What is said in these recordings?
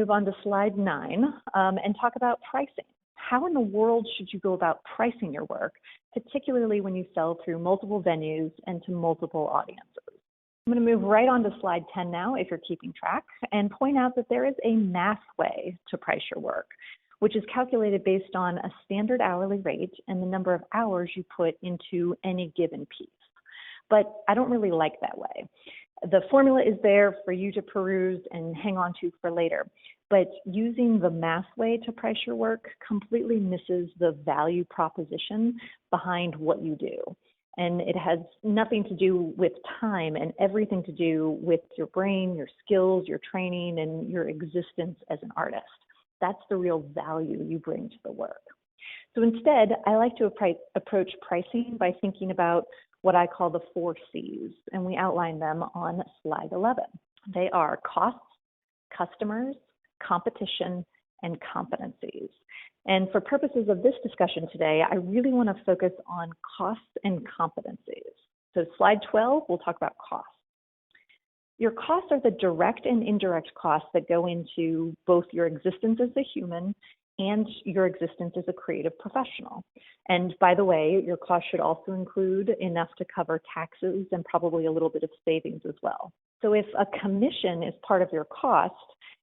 move on to slide 9 and talk about pricing. How in the world should you go about pricing your work, particularly when you sell through multiple venues and to multiple audiences? I'm going to move right on to slide 10 now, if you're keeping track, and point out that there is a math way to price your work, which is calculated based on a standard hourly rate and the number of hours you put into any given piece. But I don't really like that way. The formula is there for you to peruse and hang on to for later, but using the math way to price your work completely misses the value proposition behind what you do. And it has nothing to do with time and everything to do with your brain, your skills, your training, and your existence as an artist. That's the real value you bring to the work. So instead, I like to approach pricing by thinking about what I call the 4 C's, and we outline them on slide 11. They are costs, customers, competition, and competencies. And for purposes of this discussion today, I really want to focus on costs and competencies. So slide 12, we'll talk about costs. Your costs are the direct and indirect costs that go into both your existence as a human and your existence as a creative professional. And by the way, your cost should also include enough to cover taxes and probably a little bit of savings as well. So if a commission is part of your cost,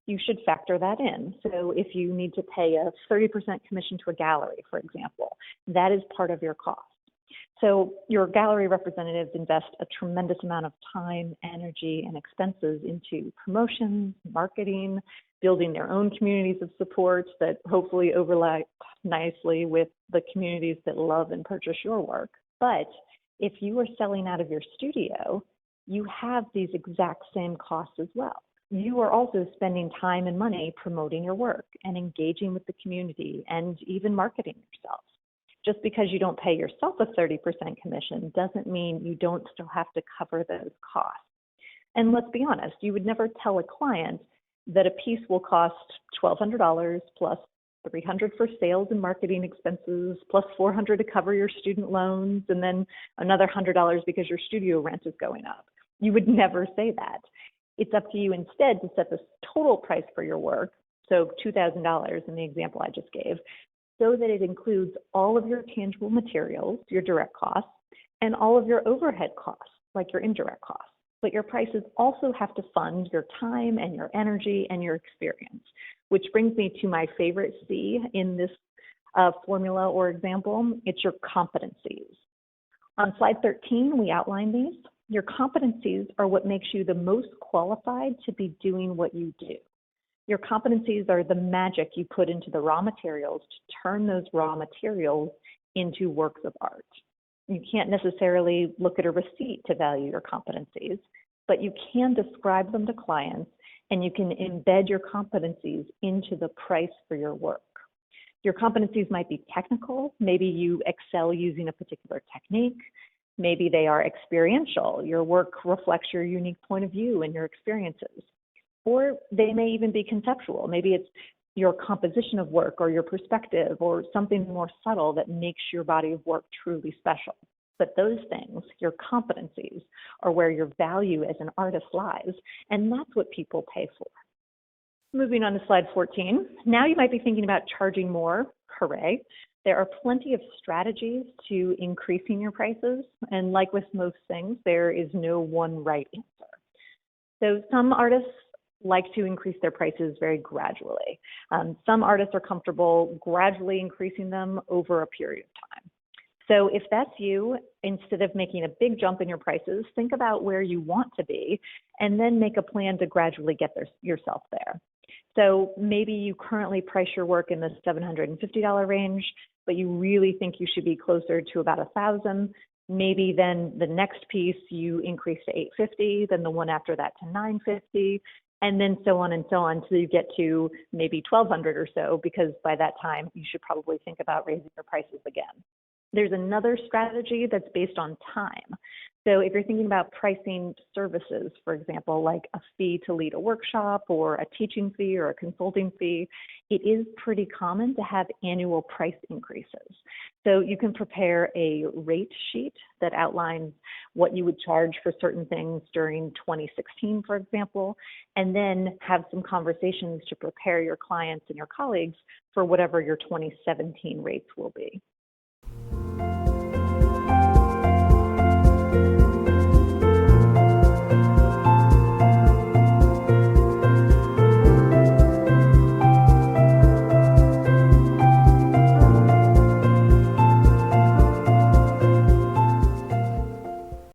you should factor that in. So if you need to pay a 30% commission to a gallery, for example, that is part of your cost. So your gallery representatives invest a tremendous amount of time, energy, and expenses into promotions, marketing, building their own communities of support that hopefully overlap nicely with the communities that love and purchase your work. But if you are selling out of your studio, you have these exact same costs as well. You are also spending time and money promoting your work and engaging with the community and even marketing yourself. Just because you don't pay yourself a 30% commission doesn't mean you don't still have to cover those costs. And let's be honest, you would never tell a client that a piece will cost $1,200 plus $300 for sales and marketing expenses, plus $400 to cover your student loans, and then another $100 because your studio rent is going up. You would never say that. It's up to you instead to set the total price for your work, so $2,000 in the example I just gave, so that it includes all of your tangible materials, your direct costs, and all of your overhead costs, like your indirect costs. But your prices also have to fund your time and your energy and your experience, which brings me to my favorite C in this formula or example. It's your competencies. On slide 13, we outline these. Your competencies are what makes you the most qualified to be doing what you do. Your competencies are the magic you put into the raw materials to turn those raw materials into works of art. You can't necessarily look at a receipt to value your competencies, but you can describe them to clients and you can embed your competencies into the price for your work. Your competencies might be technical. Maybe you excel using a particular technique. Maybe they are experiential. Your work reflects your unique point of view and your experiences. Or they may even be conceptual. Maybe it's your composition of work or your perspective or something more subtle that makes your body of work truly special. But those things, your competencies, are where your value as an artist lies, and that's what people pay for. Moving on to slide 14. Now you might be thinking about charging more. Hooray. There are plenty of strategies to increasing your prices, and like with most things, there is no one right answer. So some artists like to increase their prices very gradually. Some artists are comfortable gradually increasing them over a period of time. So if that's you, instead of making a big jump in your prices, think about where you want to be and then make a plan to gradually get yourself there. So maybe you currently price your work in the $750 range, but you really think you should be closer to about $1,000. Maybe then the next piece you increase to $850, then the one after that to $950, and then so on until you get to maybe $1,200 or so, because by that time you should probably think about raising your prices again. There's another strategy that's based on time. So if you're thinking about pricing services, for example, like a fee to lead a workshop or a teaching fee or a consulting fee, it is pretty common to have annual price increases. So you can prepare a rate sheet that outlines what you would charge for certain things during 2016, for example, and then have some conversations to prepare your clients and your colleagues for whatever your 2017 rates will be.